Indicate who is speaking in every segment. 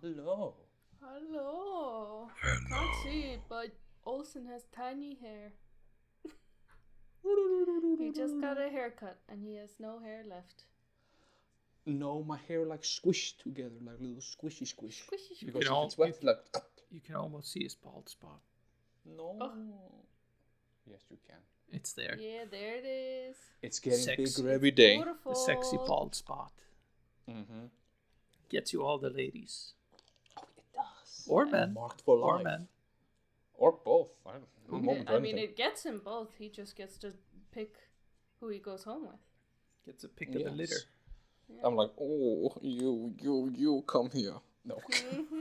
Speaker 1: Hello.
Speaker 2: Hello. Can't see it, but Olsen has tiny hair. He just got a haircut and he has no hair left.
Speaker 1: No, my hair like squished together, like a little squishy squish.
Speaker 2: Squishy.
Speaker 1: Because if it's wet, like...
Speaker 3: You can almost see his bald spot.
Speaker 1: No.
Speaker 2: Oh.
Speaker 1: Yes, you can.
Speaker 3: It's there.
Speaker 2: Yeah, there it is.
Speaker 1: It's getting
Speaker 3: Sexy.
Speaker 1: bigger every day.
Speaker 2: Beautiful.
Speaker 3: The sexy bald spot.
Speaker 1: Mm-hmm.
Speaker 3: Gets you all the ladies.
Speaker 1: Oh, it does.
Speaker 3: Or men.
Speaker 1: Marked for life.
Speaker 3: Or men.
Speaker 1: Or both. I don't know.
Speaker 2: I mean, it gets him both. He just gets to pick who he goes home with.
Speaker 3: Gets a pick of the litter.
Speaker 2: Yeah.
Speaker 1: I'm like, oh, you come here. No.
Speaker 2: Mm-hmm.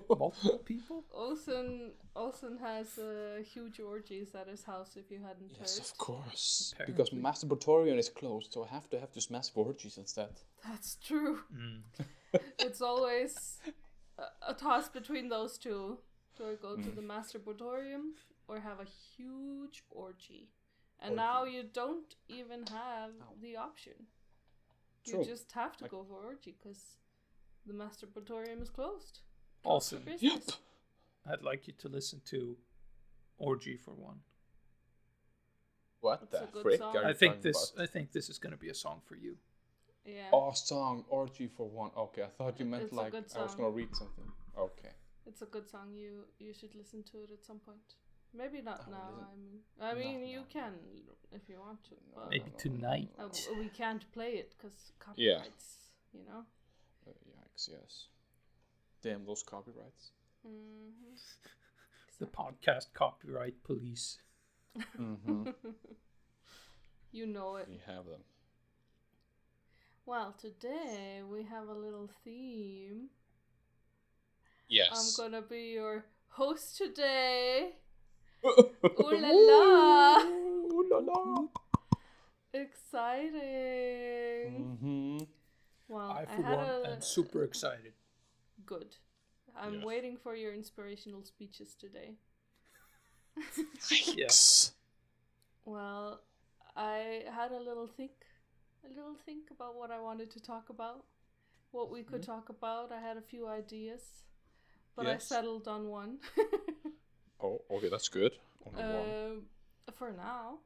Speaker 3: Multiple people?
Speaker 2: Olsen has huge orgies at his house, if you hadn't heard.
Speaker 1: Yes, of course.
Speaker 3: Apparently.
Speaker 1: Because Masturbatorium is closed, so I have to have this massive orgies instead.
Speaker 2: That's true. It's always a toss between those two. Do I go to the Masturbatorium or have a huge orgy? And now you don't even have the option.
Speaker 1: True.
Speaker 2: You just have to go for orgy because the Masturbatorium is closed.
Speaker 3: Also,
Speaker 1: Yep.
Speaker 3: I'd like you to listen to Orgy for One.
Speaker 1: What
Speaker 2: That's a
Speaker 1: the
Speaker 2: good
Speaker 1: frick
Speaker 2: song.
Speaker 1: are you
Speaker 3: I think
Speaker 1: talking
Speaker 3: this.
Speaker 1: about?
Speaker 3: I think this is going to be a song for you.
Speaker 2: Yeah.
Speaker 1: Oh, song, orgy for one. Okay, I thought you meant
Speaker 2: It's a
Speaker 1: like
Speaker 2: good
Speaker 1: I was
Speaker 2: song.
Speaker 1: gonna read something. Okay.
Speaker 2: It's a good song. You should listen to it at some point. Maybe not
Speaker 1: I will
Speaker 2: now.
Speaker 1: listen.
Speaker 2: I mean,
Speaker 1: No,
Speaker 2: you
Speaker 1: no,
Speaker 2: can if you want to. But
Speaker 3: Maybe tonight.
Speaker 2: we can't play it because copyrights. You know.
Speaker 1: Yikes! Yes. Damn those copyrights.
Speaker 2: Mm-hmm.
Speaker 3: The podcast copyright police.
Speaker 1: Mm-hmm.
Speaker 2: You know it.
Speaker 1: We have them.
Speaker 2: Well, today we have a little theme.
Speaker 1: Yes.
Speaker 2: I'm gonna be your host today. Ooh la la!
Speaker 1: Ooh la la!
Speaker 2: Exciting.
Speaker 1: Mm-hmm.
Speaker 2: Well,
Speaker 3: I, for one, am super excited.
Speaker 2: Good. I'm
Speaker 1: Yes.
Speaker 2: waiting for your inspirational speeches today.
Speaker 3: Yes.
Speaker 2: Well, I had a little think about what I wanted to talk about, what we could talk about. I had a few ideas, but I
Speaker 1: Yes.
Speaker 2: settled on one.
Speaker 1: Oh, okay, that's good. Only one.
Speaker 2: For now.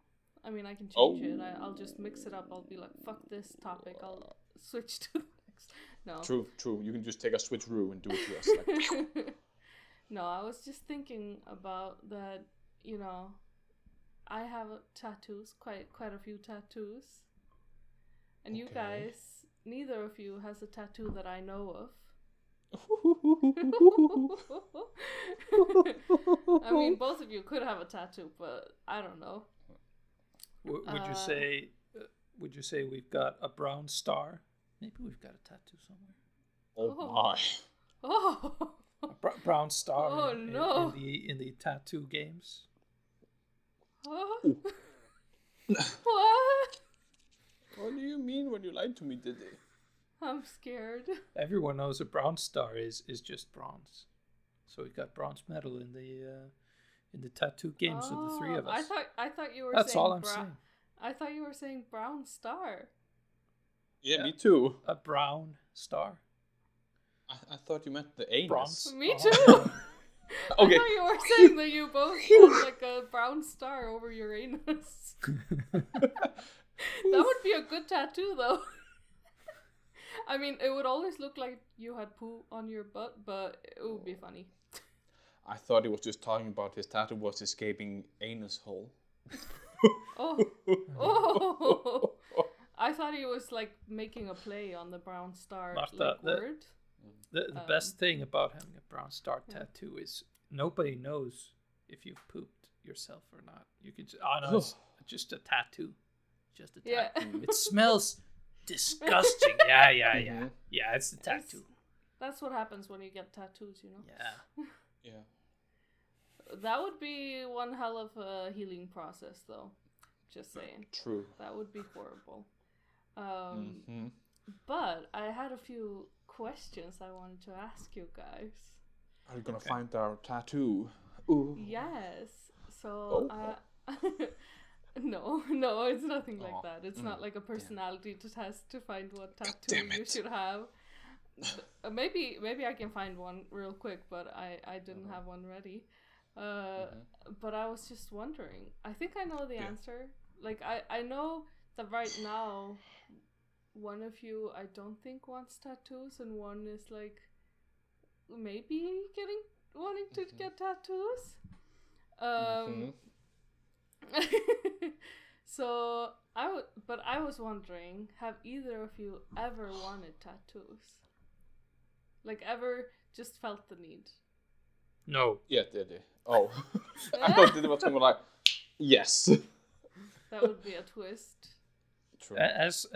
Speaker 2: I mean, I can change it. I'll just mix it up. I'll be like, fuck this topic. I'll switch to the next. No.
Speaker 1: True. You can just take a switcheroo and do it to us. Like,
Speaker 2: No, I was just thinking about that, you know, I have tattoos, quite a few tattoos. And you
Speaker 1: Okay.
Speaker 2: guys, neither of you has a tattoo that I know of. I mean, both of you could have a tattoo, but I don't know.
Speaker 3: Would you say? Would you say we've got a brown star? Maybe we've got a tattoo somewhere.
Speaker 1: oh my.
Speaker 2: Oh,
Speaker 3: A brown star.
Speaker 2: Oh,
Speaker 3: in
Speaker 2: no.
Speaker 3: in the tattoo games.
Speaker 2: what?
Speaker 1: What do you mean when you lied to me today?
Speaker 2: I'm scared.
Speaker 3: Everyone knows a brown star is just bronze. So we got bronze medal in the tattoo games of the three of us.
Speaker 2: I thought you were
Speaker 3: That's
Speaker 2: saying
Speaker 3: all I'm saying.
Speaker 2: I thought you were saying brown star.
Speaker 1: Yeah, me too.
Speaker 3: A brown star.
Speaker 1: I thought you meant the anus.
Speaker 3: Bronze.
Speaker 2: Me
Speaker 3: Oh.
Speaker 2: too.
Speaker 1: Okay.
Speaker 2: I thought you were saying that you both had like a brown star over your anus. That would be a good tattoo, though. I mean, it would always look like you had poo on your butt, but it would be funny.
Speaker 1: I thought he was just talking about his tattoo was escaping anus hole.
Speaker 2: Oh. I thought he was like making a play on the brown star
Speaker 3: Marta,
Speaker 2: word.
Speaker 3: The best thing about having a brown star tattoo is nobody knows if you've pooped yourself or not. You can just, no, it's just a tattoo. Just a
Speaker 2: Yeah.
Speaker 3: tattoo. It smells disgusting. Yeah.
Speaker 1: Mhm.
Speaker 3: Yeah, it's the tattoo.
Speaker 2: That's what happens when you get tattoos, you know?
Speaker 3: Yeah.
Speaker 1: Yeah.
Speaker 2: That would be one hell of a healing process, though. Just saying.
Speaker 1: True.
Speaker 2: That would be horrible.
Speaker 1: Mm-hmm.
Speaker 2: But I had a few questions I wanted to ask you guys.
Speaker 1: Are you gonna find our tattoo? Ooh.
Speaker 2: Yes. So, no, it's nothing like that. It's not like a personality test to find what tattoo
Speaker 1: damn
Speaker 2: you
Speaker 1: it.
Speaker 2: should have. maybe I can find one real quick, but I didn't have one ready. But I was just wondering. I think I know the answer. Like I know that right now, one of you I don't think wants tattoos, and one is like maybe wanting to get tattoos. So I was wondering, have either of you ever wanted tattoos? Like ever just felt the need?
Speaker 3: No.
Speaker 1: Yeah, did it? Oh, I thought it was something like yes.
Speaker 2: That would be a twist.
Speaker 1: True.
Speaker 3: As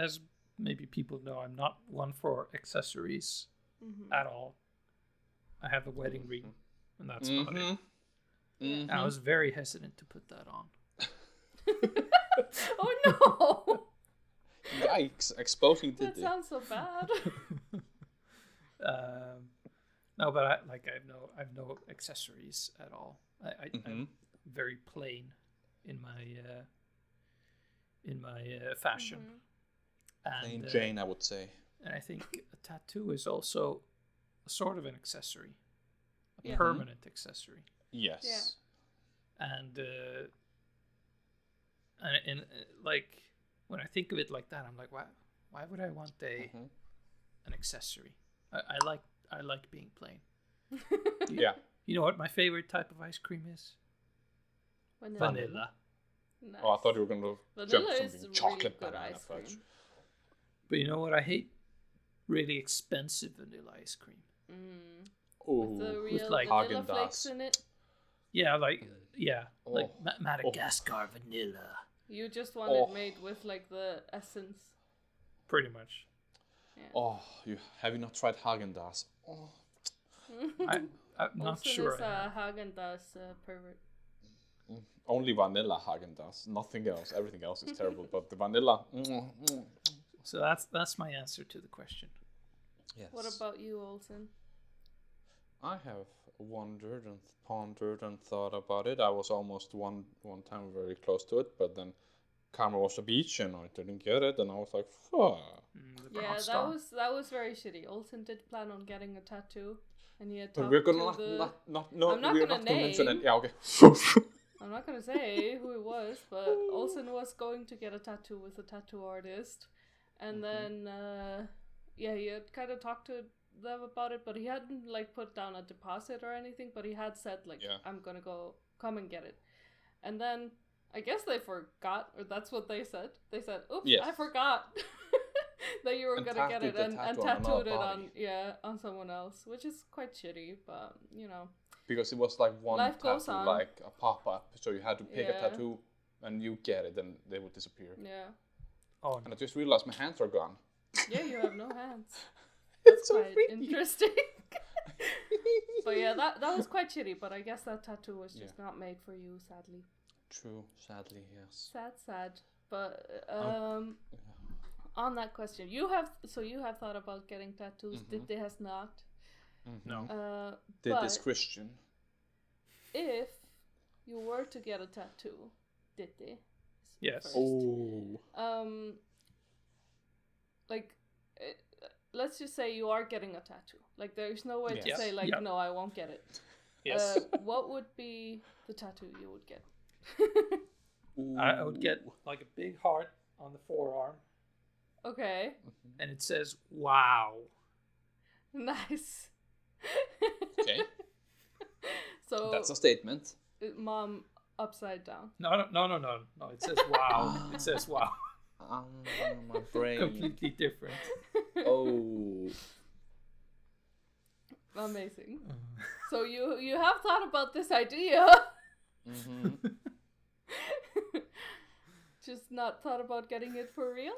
Speaker 3: maybe people know, I'm not one for accessories at all. I have a wedding ring, and that's about it. I was very hesitant to put that on.
Speaker 2: Oh no!
Speaker 1: Yikes! Exposing
Speaker 2: That sounds so bad.
Speaker 3: No, but I've no accessories at all. I'm very plain in my fashion.
Speaker 1: Plain Jane, I would say.
Speaker 3: And I think a tattoo is also a sort of an accessory, a permanent accessory.
Speaker 1: Yes.
Speaker 2: Yeah.
Speaker 3: And like when I think of it like that, I'm like, why would I want an accessory? I like being plain.
Speaker 1: Yeah.
Speaker 3: You know what my favorite type of ice cream is? Vanilla.
Speaker 2: Nice.
Speaker 1: Oh, I thought you were going to jump
Speaker 2: Vanilla is
Speaker 1: something
Speaker 2: really
Speaker 1: chocolate
Speaker 2: good
Speaker 1: banana
Speaker 2: ice
Speaker 1: fudge.
Speaker 2: cream.
Speaker 3: But you know what I hate? Really expensive vanilla ice cream.
Speaker 2: With the real
Speaker 3: like
Speaker 2: vanilla
Speaker 1: Haagen-Dazs.
Speaker 2: flakes in it.
Speaker 3: Yeah, like Madagascar vanilla.
Speaker 2: You just want it made with like the essence.
Speaker 3: Pretty much.
Speaker 2: Yeah.
Speaker 1: Oh, have you not tried Haagen-Dazs? Oh.
Speaker 3: I'm not
Speaker 2: Olsen
Speaker 3: sure.
Speaker 2: is a Haagen-Dazs pervert.
Speaker 1: Only vanilla Haagen-Dazs, nothing else. Everything else is terrible, but the vanilla.
Speaker 3: So that's my answer to the question.
Speaker 1: Yes.
Speaker 2: What about you, Olsen?
Speaker 1: I have wondered and pondered and thought about it. I was almost one time very close to it, but then Karma was a beach and I didn't get it, and I was like, fuck.
Speaker 2: Yeah, that was very shitty. Olsen did plan on getting a tattoo, and he had talked
Speaker 1: But we're gonna
Speaker 2: to
Speaker 1: we're not gonna mention it.
Speaker 2: name.
Speaker 1: Yeah, okay.
Speaker 2: I'm not gonna say who it was, but Olsen was going to get a tattoo with a tattoo artist, and then he had kind of talked to them about it, but he hadn't like put down a deposit or anything, but he had said like, I'm gonna come and get it, and then I guess they forgot, or that's what they said. They said, oops, I forgot that you were gonna get it, and tattooed it on someone else, which is quite shitty, but you know.
Speaker 1: Because it was like one
Speaker 2: Life goes
Speaker 1: tattoo,
Speaker 2: on.
Speaker 1: like a pop-up, so you had to pick a tattoo and you get it, and they would disappear.
Speaker 2: Yeah.
Speaker 3: Oh,
Speaker 1: and I just realized my hands are gone.
Speaker 2: Yeah, you have no hands.
Speaker 1: It's
Speaker 2: That's
Speaker 1: so
Speaker 2: quite
Speaker 1: freaky.
Speaker 2: interesting. But yeah, that was quite shitty, but I guess that tattoo was just not made for you, sadly.
Speaker 1: True, sadly, yes.
Speaker 2: Sad. But on that question, you have thought about getting tattoos. Didde has not.
Speaker 3: No.
Speaker 1: Did this Christian?
Speaker 2: If you were to get a tattoo, Didde.
Speaker 3: Yes.
Speaker 2: First, like, let's just say you are getting a tattoo. Like, there's no way to say like, no, I won't get it.
Speaker 3: Yes.
Speaker 2: What would be the tattoo you would get?
Speaker 3: I would get like a big heart on the forearm.
Speaker 2: Okay.
Speaker 3: And it says "Wow."
Speaker 2: Nice.
Speaker 1: Okay.
Speaker 2: So
Speaker 1: that's a statement.
Speaker 2: Mom upside down.
Speaker 3: No. It says "Wow." It says "Wow."
Speaker 1: My brain.
Speaker 3: Completely different.
Speaker 1: Oh.
Speaker 2: Amazing. So you have thought about this idea. Just not thought about getting it for real?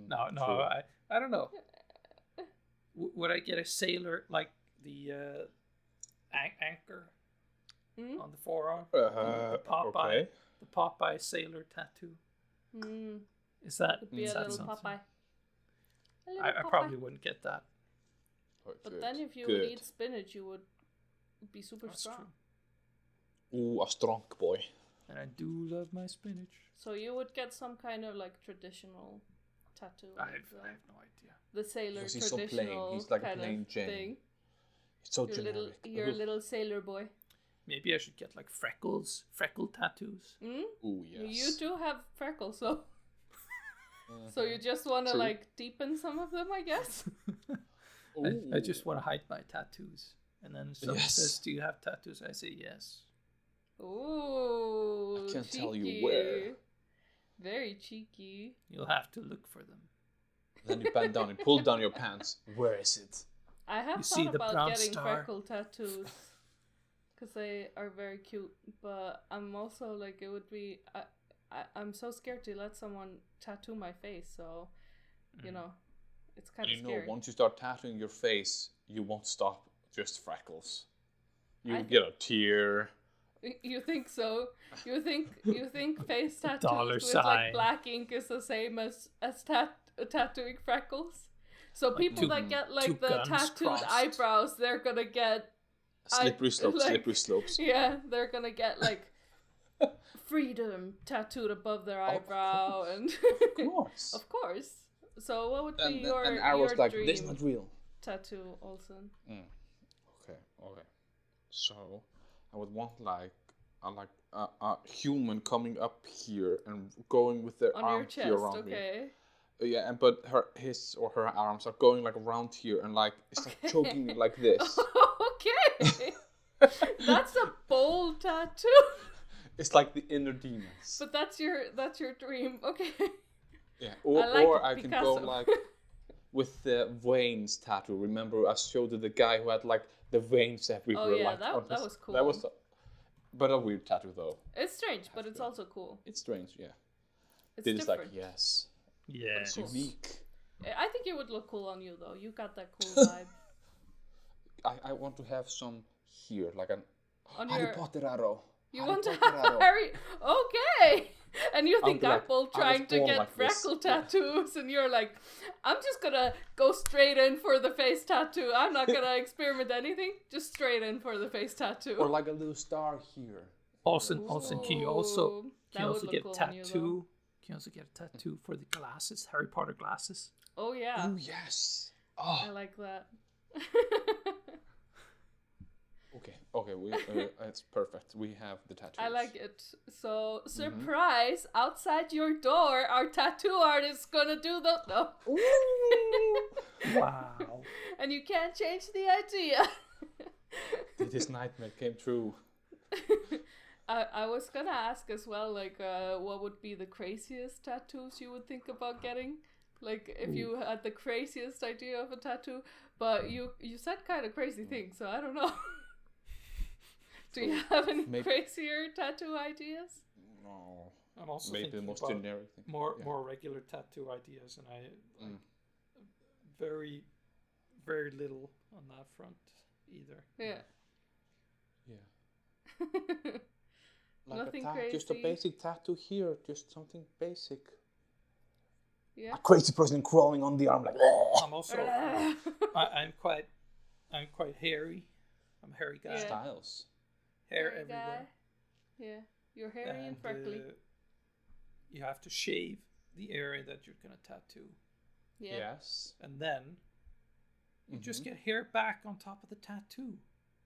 Speaker 3: No, I don't know. Would I get a sailor, like the anchor on the forearm? The Popeye sailor tattoo. Is that
Speaker 2: Could be a little
Speaker 3: something?
Speaker 2: Popeye.
Speaker 3: I probably wouldn't get that.
Speaker 2: But then if you would eat spinach, you would be super strong.
Speaker 3: True.
Speaker 1: Ooh, a strong boy.
Speaker 3: And I do love my spinach.
Speaker 2: So you would get some kind of like traditional tattoo?
Speaker 3: I have no idea.
Speaker 2: The sailor
Speaker 1: Because he's so
Speaker 2: traditional
Speaker 1: plain. He's like a
Speaker 2: kind
Speaker 1: plain
Speaker 2: of
Speaker 1: Jane.
Speaker 2: thing.
Speaker 1: It's so
Speaker 2: You're
Speaker 1: generic.
Speaker 2: You're a little sailor boy.
Speaker 3: Maybe I should get like freckle tattoos.
Speaker 1: Ooh, yes.
Speaker 2: You do have freckles, so so you just want to like deepen some of them, I guess.
Speaker 3: I just want to hide my tattoos. And then someone says, "Do you have tattoos?" I say yes.
Speaker 2: Ooh,
Speaker 1: I can't
Speaker 2: cheeky.
Speaker 1: tell you where.
Speaker 2: Very cheeky.
Speaker 3: You'll have to look for them.
Speaker 1: Then you bend down and pull down your pants. Where is it?
Speaker 2: I have
Speaker 3: You see
Speaker 2: thought
Speaker 3: the
Speaker 2: about
Speaker 3: brown
Speaker 2: getting
Speaker 3: star?
Speaker 2: freckle tattoos because they are very cute, but I'm also like it would be. I'm so scared to let someone tattoo my face, so you know, it's kind of scary.
Speaker 1: Once you start tattooing your face, you won't stop just freckles. You get a tear.
Speaker 2: You think so? You think face tattoos
Speaker 3: Dollar
Speaker 2: with
Speaker 3: sign.
Speaker 2: like black ink is the same as tattooing freckles? So
Speaker 3: Like
Speaker 2: people
Speaker 3: two-
Speaker 2: that get
Speaker 3: two
Speaker 2: like the
Speaker 3: guns
Speaker 2: tattooed
Speaker 3: crossed.
Speaker 2: eyebrows, they're gonna get
Speaker 1: Slippery slopes,
Speaker 2: like-
Speaker 1: slippery slopes.
Speaker 2: yeah, they're gonna get like freedom tattooed above their eyebrow, and
Speaker 1: Of course.
Speaker 2: of course. So what would be
Speaker 1: And
Speaker 2: your
Speaker 1: arrows like,
Speaker 2: dream
Speaker 1: this is not real.
Speaker 2: tattoo, Olsen?
Speaker 1: Okay. So I would want like a human coming up here and going with their
Speaker 2: On your
Speaker 1: arm
Speaker 2: chest,
Speaker 1: here around me.
Speaker 2: okay?
Speaker 1: Yeah, but his or her arms are going like around here and like it's like choking me like this.
Speaker 2: Okay. That's a bold tattoo.
Speaker 1: It's like the inner demons.
Speaker 2: But that's your dream. Okay.
Speaker 1: Yeah,
Speaker 2: I like
Speaker 1: or I can go
Speaker 2: Picasso.
Speaker 1: like with the veins tattoo. Remember, I showed you the guy who had like the veins everywhere.
Speaker 2: Oh, yeah,
Speaker 1: like,
Speaker 2: that
Speaker 1: on his-
Speaker 2: was cool.
Speaker 1: That was, but a weird tattoo though.
Speaker 2: It's strange, but it's also cool.
Speaker 1: It's strange, yeah.
Speaker 2: It's
Speaker 1: It's like
Speaker 2: different.
Speaker 1: yes,
Speaker 3: Yeah.
Speaker 1: it's unique.
Speaker 2: I think it would look cool on you though. You got that cool vibe.
Speaker 1: I want to have some here, like an
Speaker 2: On
Speaker 1: Harry
Speaker 2: your-
Speaker 1: Potter arrow.
Speaker 2: You
Speaker 1: Harry
Speaker 2: want to
Speaker 1: Potter
Speaker 2: have
Speaker 1: arrow.
Speaker 2: Harry? Okay. And you think
Speaker 1: be
Speaker 2: I'm
Speaker 1: like,
Speaker 2: bold
Speaker 1: I was
Speaker 2: trying to
Speaker 1: born
Speaker 2: get
Speaker 1: like this.
Speaker 2: freckle
Speaker 1: Yeah.
Speaker 2: tattoos, and you're like, I'm just gonna go straight in for the face tattoo. I'm not gonna experiment anything. Just straight in for the face tattoo.
Speaker 1: Or like a little star here.
Speaker 3: Also, can you also
Speaker 2: Ooh, that would
Speaker 3: get a
Speaker 2: look cool on you,
Speaker 3: tattoo? Can you also get a tattoo for the glasses, Harry Potter glasses?
Speaker 2: Oh yeah,
Speaker 1: Oh yes.
Speaker 2: I
Speaker 1: Oh,
Speaker 2: like that.
Speaker 1: okay. We it's perfect. We have the tattoos.
Speaker 2: I like it. So
Speaker 1: Mm-hmm.
Speaker 2: surprise! Outside your door, our tattoo artist gonna do the no,
Speaker 3: Wow.
Speaker 2: and you can't change the idea.
Speaker 1: This nightmare came true.
Speaker 2: I was gonna ask as well, like, what would be the craziest tattoos you would think about getting? Like, if you had the craziest idea of a tattoo, but you said kind of crazy things, so I don't know. Do you have any
Speaker 1: Maybe-
Speaker 2: crazier tattoo ideas?
Speaker 1: No.
Speaker 3: I'm also
Speaker 1: Maybe the
Speaker 3: thinking
Speaker 1: most
Speaker 3: about
Speaker 1: generic thing.
Speaker 3: more regular tattoo ideas, and I very little on that front either.
Speaker 2: Yeah.
Speaker 1: Yeah. Like
Speaker 2: Nothing
Speaker 1: just a
Speaker 2: crazy.
Speaker 1: basic tattoo here, just something basic.
Speaker 2: Yeah.
Speaker 1: A crazy person crawling on the arm like.
Speaker 3: I'm also I'm quite hairy. I'm a hairy guy.
Speaker 2: Yeah.
Speaker 1: Styles.
Speaker 3: Hair
Speaker 2: Hairy
Speaker 3: everywhere.
Speaker 2: guy. Yeah. You're hairy and freckly.
Speaker 3: You have to shave the area that you're gonna tattoo,
Speaker 2: Yeah.
Speaker 1: Yes.
Speaker 3: and then you just get hair back on top of the tattoo.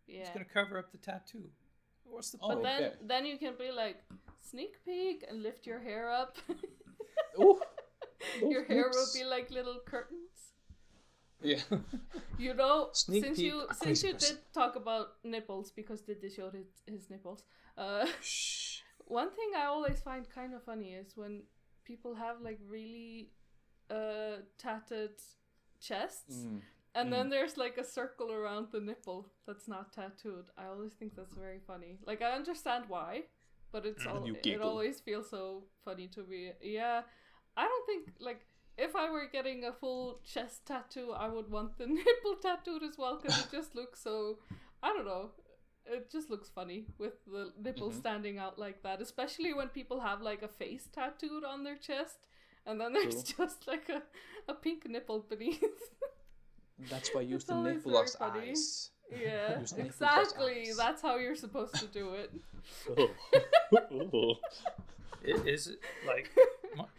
Speaker 2: Yeah.
Speaker 3: It's gonna cover up the tattoo. What's the
Speaker 1: Oh,
Speaker 3: point?
Speaker 2: But
Speaker 1: okay.
Speaker 2: then you can be like, sneak peek and lift your hair up.
Speaker 1: Ooh,
Speaker 2: Your
Speaker 1: those
Speaker 2: hair will
Speaker 1: lips.
Speaker 2: be like little curtains.
Speaker 1: Yeah.
Speaker 2: You know,
Speaker 1: Sneak
Speaker 2: since
Speaker 1: peek,
Speaker 2: you
Speaker 1: a
Speaker 2: since
Speaker 1: crazy
Speaker 2: you
Speaker 1: person.
Speaker 2: did talk about nipples because Diddy showed his nipples.
Speaker 3: Shh.
Speaker 2: One thing I always find kind of funny is when people have like really tatted chests, and then there's like a circle around the nipple that's not tattooed. I always think that's very funny. Like I understand why, but it's
Speaker 1: You
Speaker 2: it
Speaker 1: giggle.
Speaker 2: always feels so funny to me. Yeah, I don't think like. If I were getting a full chest tattoo, I would want the nipple tattooed as well because it just looks so, I don't know, it just looks funny with the nipple standing out like that, especially when people have like a face tattooed on their chest and then there's just like a pink nipple beneath.
Speaker 1: That's why I use
Speaker 2: It's
Speaker 1: the
Speaker 2: always
Speaker 1: nipple
Speaker 2: very
Speaker 1: as
Speaker 2: funny.
Speaker 1: eyes.
Speaker 2: Yeah,
Speaker 1: Use nipples as
Speaker 2: exactly.
Speaker 1: eyes.
Speaker 2: That's how you're supposed to do it.
Speaker 1: Oh.
Speaker 3: Is it like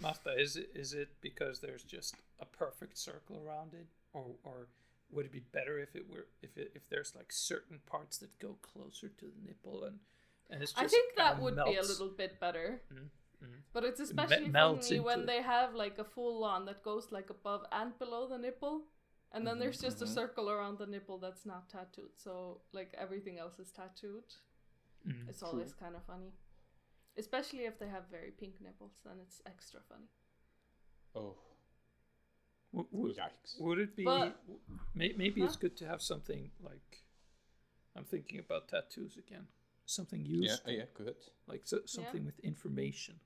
Speaker 3: Martha, is it because there's just a perfect circle around it, or would it be better if there's like certain parts that go closer to the nipple and it's just
Speaker 2: I think that would
Speaker 3: melts.
Speaker 2: be a little bit better.
Speaker 3: Mm-hmm.
Speaker 2: But it's especially funny when they have like a full on that goes like above and below the nipple. And then there's just a circle around the nipple that's not tattooed. So like everything else is tattooed. It's always kind of funny. Especially if they have very pink nipples, then it's extra funny.
Speaker 1: Oh. Yikes.
Speaker 3: Would it be... maybe it's good to have something like... I'm thinking about tattoos again. Something useful.
Speaker 1: Yeah, good.
Speaker 3: Like something with information.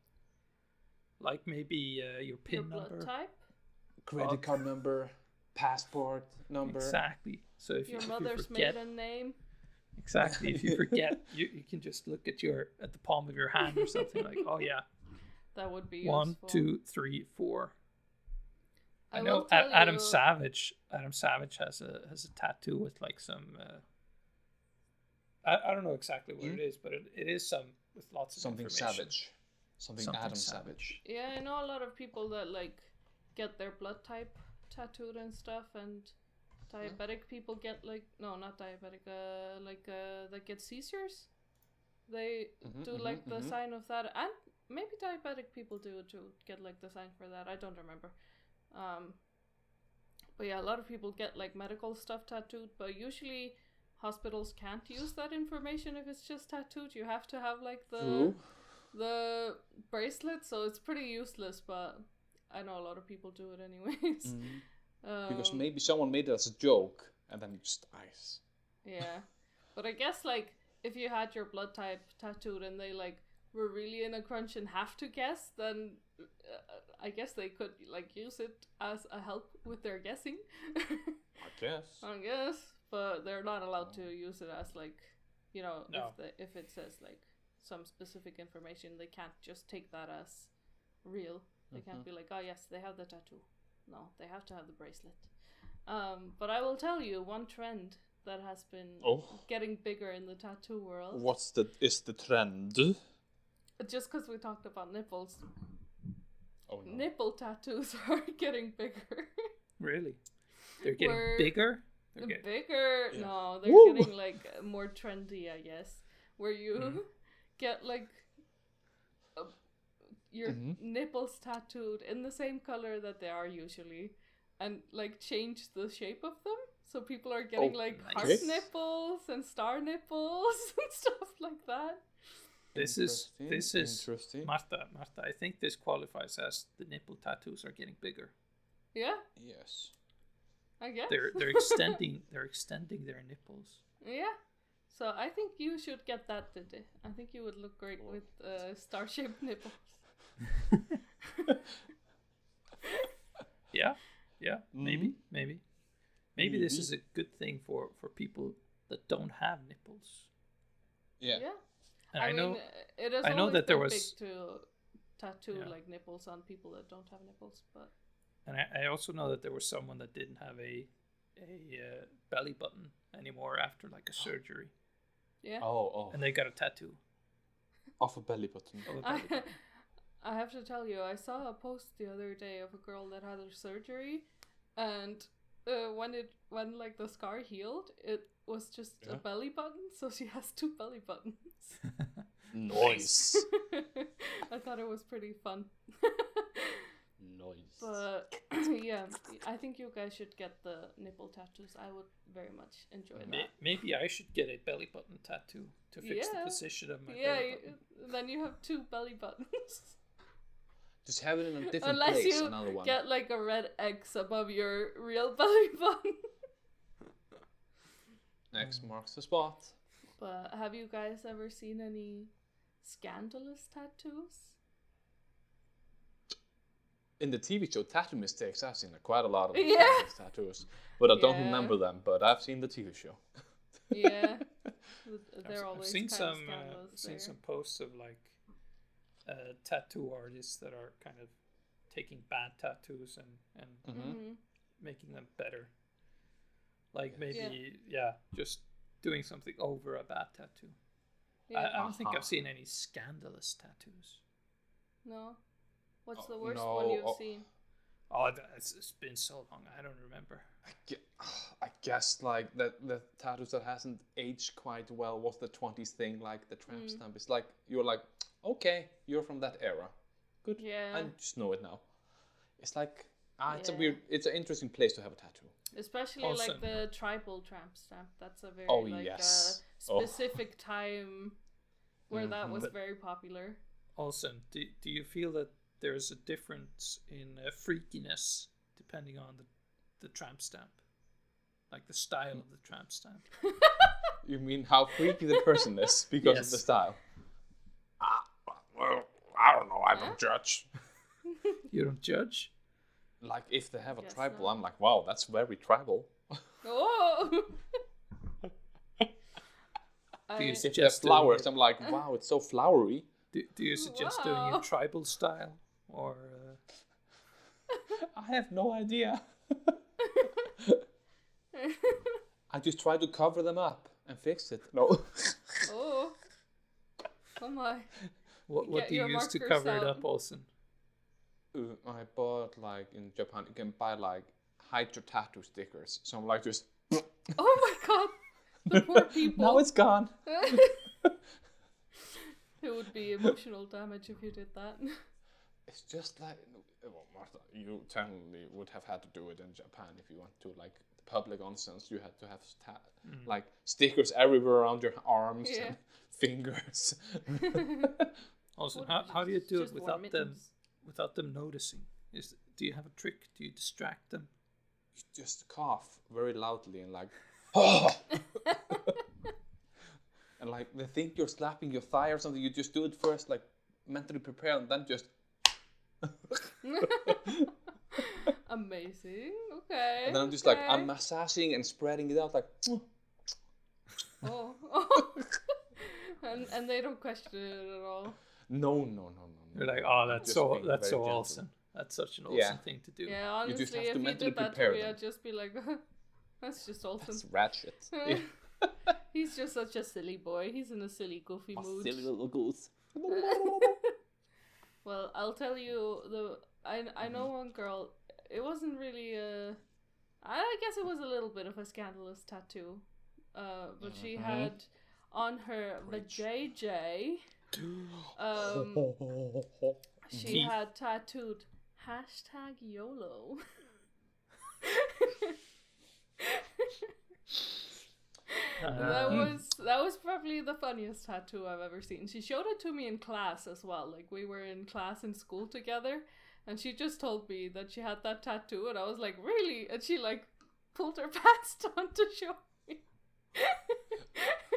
Speaker 3: Like maybe your PIN
Speaker 2: your
Speaker 3: number.
Speaker 2: Blood type?
Speaker 1: Credit card number. Passport number.
Speaker 3: Exactly. So if
Speaker 2: your
Speaker 3: you
Speaker 2: mother's
Speaker 3: forget,
Speaker 2: maiden name.
Speaker 3: Exactly. If you forget, you can just look at the palm of your hand or something like, oh yeah.
Speaker 2: That would be
Speaker 3: 1,
Speaker 2: useful.
Speaker 3: 2, 3, 4. I
Speaker 2: will
Speaker 3: know
Speaker 2: tell
Speaker 3: Adam
Speaker 2: you-
Speaker 3: Savage. Adam Savage has a tattoo with like some. I don't know exactly what it is, but it is some with lots of
Speaker 1: something
Speaker 3: information.
Speaker 1: savage. Something Adam Savage.
Speaker 2: Yeah, I know a lot of people that like get their blood type tattooed and stuff, and diabetic people get like not diabetic, that get seizures. They do like the sign of that, and maybe diabetic people do too, get like the sign for that. I don't remember. But yeah, a lot of people get like medical stuff tattooed, but usually hospitals can't use that information if it's just tattooed. You have to have like the bracelet, so it's pretty useless, but I know a lot of people do it anyways.
Speaker 1: Because maybe someone made it as a joke and then it just dies.
Speaker 2: Yeah, but I guess like if you had your blood type tattooed and they like were really in a crunch and have to guess, then I guess they could like use it as a help with their guessing. I guess, but they're not allowed to use it as like, if it says like some specific information, they can't just take that as real. They can't be like, oh yes, they have the tattoo. No, they have to have the bracelet. But I will tell you one trend that has been getting bigger in the tattoo world.
Speaker 1: Is the trend?
Speaker 2: Just because we talked about nipples.
Speaker 1: Oh, no.
Speaker 2: Nipple tattoos are getting bigger.
Speaker 3: Really? They're getting bigger?
Speaker 2: Bigger?
Speaker 1: Yeah.
Speaker 2: No, they're getting like more trendy, I guess. Where you get like your nipples tattooed in the same color that they are usually, and like change the shape of them. So people are getting like heart nipples and star nipples and stuff like that.
Speaker 3: This is
Speaker 1: interesting.
Speaker 3: Martha, I think this qualifies as the nipple tattoos are getting bigger.
Speaker 2: Yeah.
Speaker 1: Yes.
Speaker 2: I guess.
Speaker 3: They're extending their nipples.
Speaker 2: Yeah. So I think you should get that, Didi. I think you would look great with star-shaped nipples. Yeah, maybe this is a good thing for people that don't have nipples.
Speaker 1: Yeah.
Speaker 3: And
Speaker 2: I mean, it is
Speaker 3: I know
Speaker 2: always
Speaker 3: that there
Speaker 2: been
Speaker 3: was
Speaker 2: big to tattoo like nipples on people that don't have nipples, but
Speaker 3: and I also know that there was someone that didn't have a belly button anymore after like a surgery.
Speaker 2: Yeah.
Speaker 1: Oh.
Speaker 3: And they got a tattoo
Speaker 1: Off a belly button.
Speaker 2: I have to tell you, I saw a post the other day of a girl that had her surgery, and when like the scar healed, it was just a belly button, so she has 2 belly buttons.
Speaker 1: Nice.
Speaker 2: I thought it was pretty fun.
Speaker 1: Nice.
Speaker 2: But yeah, I think you guys should get the nipple tattoos. I would very much enjoy that.
Speaker 3: Maybe I should get a belly button tattoo to fix the position of my belly button.
Speaker 2: Then you have 2 belly buttons.
Speaker 1: Just have it in a different
Speaker 2: Unless
Speaker 1: place.
Speaker 2: you
Speaker 1: Another one.
Speaker 2: get like a red X above your real belly button.
Speaker 1: X marks the spot.
Speaker 2: But have you guys ever seen any scandalous tattoos?
Speaker 1: In the TV show Tattoo Mistakes, I've seen quite a lot of scandalous tattoos, but I don't remember them. But I've seen the TV show.
Speaker 2: Yeah, they're always
Speaker 3: I've seen
Speaker 2: kind
Speaker 3: some
Speaker 2: of
Speaker 3: seen some posts of like tattoo artists that are kind of taking bad tattoos and making them better. Like maybe just doing something over a bad tattoo.
Speaker 2: Yeah.
Speaker 3: I don't think I've seen any scandalous tattoos.
Speaker 2: No. What's the worst one you've seen?
Speaker 3: Oh, it's been so long. I don't remember.
Speaker 1: I guess like the tattoos that hasn't aged quite well was the 20s thing, like the tramp stamp. It's like you're like, okay, you're from that era. Good.
Speaker 2: Yeah.
Speaker 1: I just know it now. It's like it's an interesting place to have a tattoo.
Speaker 2: Especially like the tribal tramp stamp. That's a very specific time where that was very popular.
Speaker 3: Also, do you feel that there's a difference in freakiness depending on the tramp stamp? Like the style of the tramp stamp.
Speaker 1: You mean how freaky the person is because of the style? Well, I don't know. I don't judge.
Speaker 3: You don't judge?
Speaker 1: Like if they have a tribal, I'm like, wow, that's very tribal.
Speaker 2: Oh.
Speaker 1: If they're flowers, I'm like, wow, it's so flowery.
Speaker 3: Do you suggest doing a tribal style or?
Speaker 1: I have no idea. I just try to cover them up and fix it. No.
Speaker 2: Oh my.
Speaker 3: What do you use to cover it up, Olsen?
Speaker 1: I bought like in Japan, you can buy like hide your tattoo stickers. So I'm like just.
Speaker 2: Oh my god, the poor people.
Speaker 1: Now it's gone.
Speaker 2: It would be emotional damage if you did that.
Speaker 1: It's just like, well, Martha, you technically would have had to do it in Japan if you want to, like public nonsense. You had to have like stickers everywhere around your arms and fingers.
Speaker 3: Also, how do you do it without them noticing? Do you have a trick? Do you distract them?
Speaker 1: You just cough very loudly and like, oh! And like they think you're slapping your thigh or something. You just do it first, like mentally prepare, and then just.
Speaker 2: Amazing. Okay.
Speaker 1: And then I'm just like I'm massaging and spreading it out like.
Speaker 2: Oh. and they don't question it at all.
Speaker 1: No.
Speaker 3: They're like, oh, that's so Olsen. That's such an Olsen thing to do.
Speaker 2: Yeah, honestly,
Speaker 1: you just have to
Speaker 2: if you
Speaker 1: mentally
Speaker 2: did that
Speaker 1: prepare
Speaker 2: to me,
Speaker 1: them.
Speaker 2: I'd just be like, that's just Olsen.
Speaker 1: That's ratchet.
Speaker 2: He's just such a silly boy. He's in a silly, goofy mood.
Speaker 1: Silly little goose.
Speaker 2: Well, I'll tell you, I know one girl, it wasn't really I guess it was a little bit of a scandalous tattoo, but she had on her vajayjay, she had tattooed #YOLO. That was probably the funniest tattoo I've ever seen. She showed it to me in class as well. Like we were in class in school together, and she just told me that she had that tattoo, and I was like, really? And she like pulled her pants down to show me.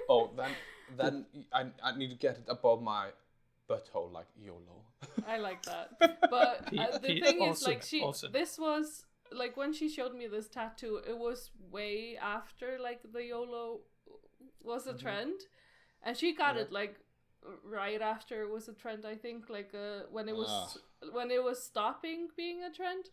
Speaker 1: Oh, then I need to get it above my butthole, like YOLO.
Speaker 2: I like that, but the thing is, like this was. Like when she showed me this tattoo, it was way after like the YOLO was a trend, and she got it like right after it was a trend. I think like when it was stopping being a trend.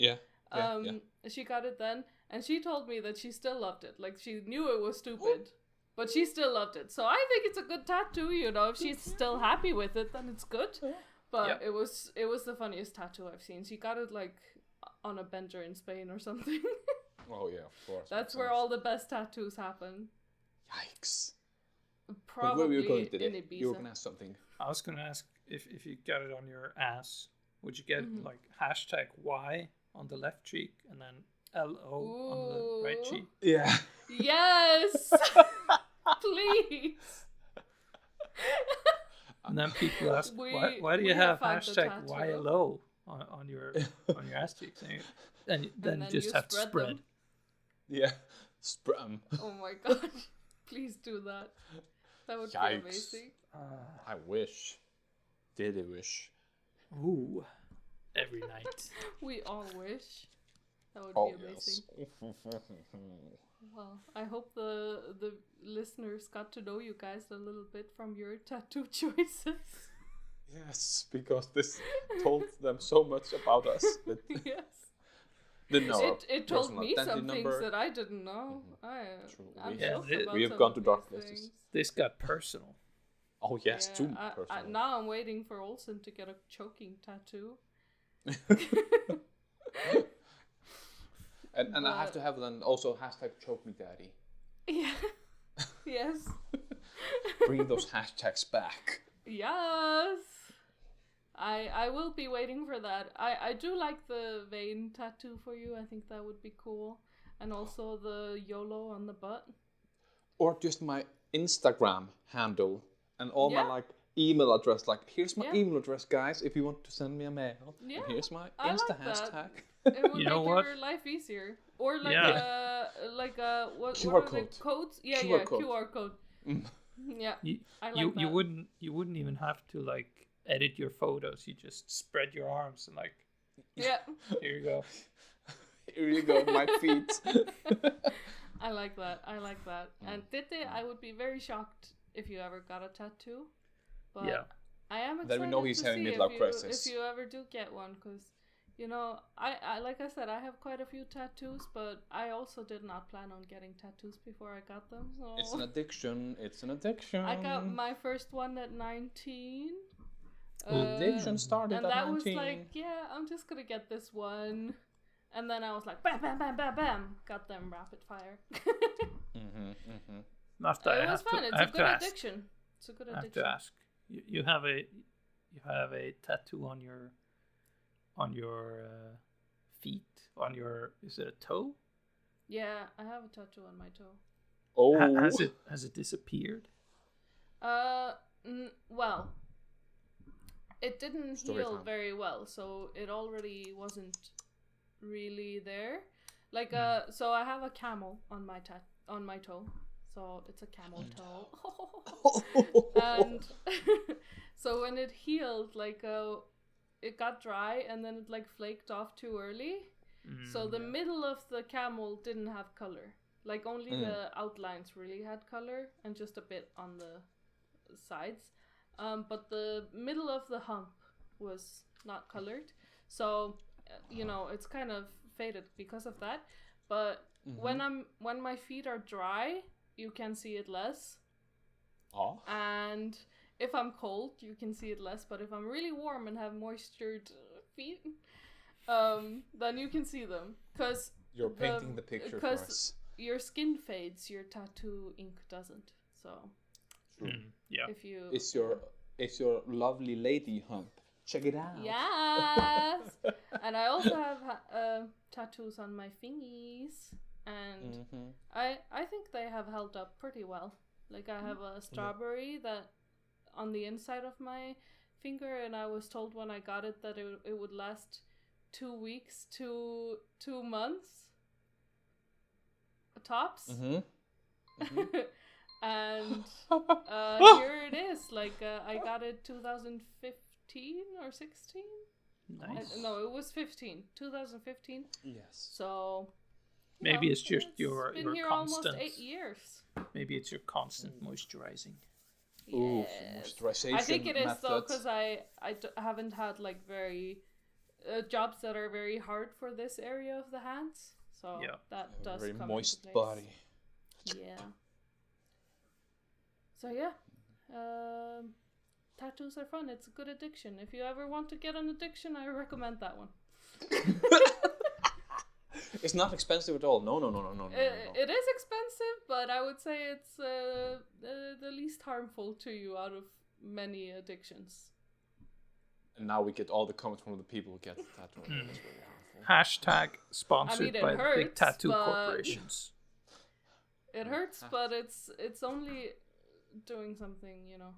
Speaker 2: She got it then, and she told me that she still loved it. Like she knew it was stupid, but she still loved it. So I think it's a good tattoo. You know, if she's still happy with it, then it's good. But it was the funniest tattoo I've seen. She got it like on a bender in Spain or something.
Speaker 1: Oh yeah, of course.
Speaker 2: That's where all the best tattoos happen.
Speaker 1: Yikes.
Speaker 2: Probably
Speaker 1: where were you going today?
Speaker 2: in Ibiza.
Speaker 1: You were going to ask something.
Speaker 3: I was going to ask if you got it on your ass, would you get like #Y on the left cheek and then LO on the right cheek?
Speaker 1: Yeah.
Speaker 2: Yes! Please!
Speaker 3: And then people ask, why do you have #YLO on your ass cheeks? And then you just have to spread.
Speaker 2: Them.
Speaker 1: Yeah. Spread them.
Speaker 2: Oh my god. Please do that. That would be amazing.
Speaker 1: I wish. Did I wish?
Speaker 3: Ooh. Every night.
Speaker 2: We all wish. That would be amazing.
Speaker 1: Yes.
Speaker 2: Well, I hope the listeners got to know you guys a little bit from your tattoo choices.
Speaker 1: Yes, because this told them so much about us.
Speaker 2: Yes.
Speaker 1: It
Speaker 2: told me some things that I didn't know.
Speaker 1: We have gone to dark places.
Speaker 3: This got personal.
Speaker 1: Oh yes, too personal.
Speaker 2: Now I'm waiting for Olsen to get a choking tattoo.
Speaker 1: And I have to have then also hashtag choke me daddy.
Speaker 2: Yeah. Yes.
Speaker 1: Bring those hashtags back.
Speaker 2: Yes. I will be waiting for that. I do like the vein tattoo for you. I think that would be cool. And also the YOLO on the butt.
Speaker 1: Or just my Instagram handle and all my
Speaker 2: Yeah.
Speaker 1: like email address. Like, here's my
Speaker 2: Yeah.
Speaker 1: email address, guys, if you want to send me a mail.
Speaker 2: Yeah,
Speaker 1: And here's my
Speaker 2: I
Speaker 1: Insta
Speaker 2: like that.
Speaker 1: hashtag.
Speaker 2: It would
Speaker 3: You know
Speaker 2: make
Speaker 3: what?
Speaker 2: your life easier. Or like
Speaker 3: Yeah.
Speaker 2: what
Speaker 1: QR
Speaker 2: are the
Speaker 1: code.
Speaker 2: codes? Yeah,
Speaker 1: QR code.
Speaker 2: QR code. Yeah. I like
Speaker 3: You
Speaker 2: that.
Speaker 3: wouldn't even have to like edit your photos. You just spread your arms and like,
Speaker 2: Yeah.
Speaker 3: here you go.
Speaker 1: Here you go, my feet.
Speaker 2: I like that. And Tete, I would be very shocked if you ever got a tattoo. But
Speaker 3: Yeah.
Speaker 2: I am excited
Speaker 1: Then we know he's
Speaker 2: to
Speaker 1: having
Speaker 2: see
Speaker 1: midlife
Speaker 2: if
Speaker 1: crisis.
Speaker 2: you ever do get one, because you know, I like I said, I have quite a few tattoos, but I also did not plan on getting tattoos before I got them. So
Speaker 1: It's an addiction. It's an addiction.
Speaker 2: I got my first one at 19.
Speaker 1: Addiction started
Speaker 2: And
Speaker 1: at
Speaker 2: that
Speaker 1: 19.
Speaker 2: was like, yeah, I'm just gonna get this one. And then I was like, bam, bam, bam, bam, bam. Got them rapid fire.
Speaker 3: Martha,
Speaker 2: It was fun. It's a good addiction. It's a good
Speaker 3: I have
Speaker 2: addiction.
Speaker 3: to ask. You have a tattoo on your feet, on your, is it a toe?
Speaker 2: Yeah, I have a tattoo on my toe.
Speaker 1: Oh.
Speaker 3: Has it disappeared?
Speaker 2: Well, it didn't
Speaker 1: Story
Speaker 2: heal
Speaker 1: time.
Speaker 2: very well, so it already wasn't really there. Like so I have a camel on my toe, so it's a camel toe. And so when it healed, like it got dry and then it like flaked off too early. So the middle of the camel didn't have color. Like only the outlines really had color and just a bit on the sides. But the middle of the hump was not colored. So you know, it's kind of faded because of that. But when my feet are dry, you can see it less.
Speaker 1: Oh.
Speaker 2: And if I'm cold, you can see it less. But if I'm really warm and have moistured feet, then you can see them. Because
Speaker 1: You're painting the picture for us.
Speaker 2: Your skin fades, your tattoo ink doesn't. So
Speaker 3: Yeah.
Speaker 2: if you
Speaker 1: It's your lovely lady hump. Check it out.
Speaker 2: yes, and I also have tattoos on my fingies, and I think they have held up pretty well. Like I have a strawberry that on the inside of my finger, and I was told when I got it that it would last 2 weeks to 2 months tops. And here it is. Like I got it 2015 or 16.
Speaker 3: Nice.
Speaker 2: No, it was 15. 2015.
Speaker 1: Yes.
Speaker 2: So
Speaker 3: Maybe it's just your
Speaker 2: been here
Speaker 3: constant.
Speaker 2: almost 8 years.
Speaker 3: Maybe it's your constant moisturizing.
Speaker 1: Ooh,
Speaker 2: Yes.
Speaker 1: moisturization
Speaker 2: I think it is though,
Speaker 1: methods.
Speaker 2: because I haven't had like very jobs that are very hard for this area of the hands. So
Speaker 3: Yeah.
Speaker 2: that does
Speaker 1: Very
Speaker 2: come
Speaker 1: moist
Speaker 2: into place.
Speaker 1: body.
Speaker 2: Yeah. So yeah, tattoos are fun. It's a good addiction. If you ever want to get an addiction, I recommend that one.
Speaker 1: It's not expensive at all. No.
Speaker 2: It is expensive, but I would say it's the least harmful to you out of many addictions.
Speaker 1: And now we get all the comments from the people who get the tattoo. It's really harmful.
Speaker 3: Hashtag sponsored
Speaker 2: it
Speaker 3: by the big
Speaker 2: hurts,
Speaker 3: tattoo
Speaker 2: but-
Speaker 3: corporations.
Speaker 2: It hurts, but it's only doing something, you know.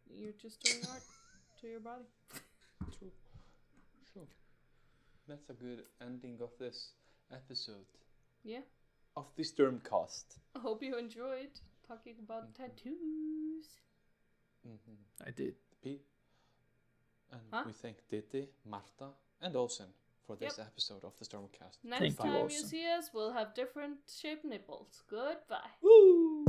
Speaker 2: You're just doing art to your body.
Speaker 1: True. Sure. That's a good ending of this episode
Speaker 2: Yeah.
Speaker 1: of the Stormcast.
Speaker 2: I hope you enjoyed talking about tattoos.
Speaker 3: I did.
Speaker 1: And we thank Didi, Marta, and Olsen for this episode of the Stormcast.
Speaker 2: Next
Speaker 3: Thank you,
Speaker 2: time you
Speaker 3: Olsen.
Speaker 2: see us, we'll have different shaped nipples. Goodbye.
Speaker 1: Woo!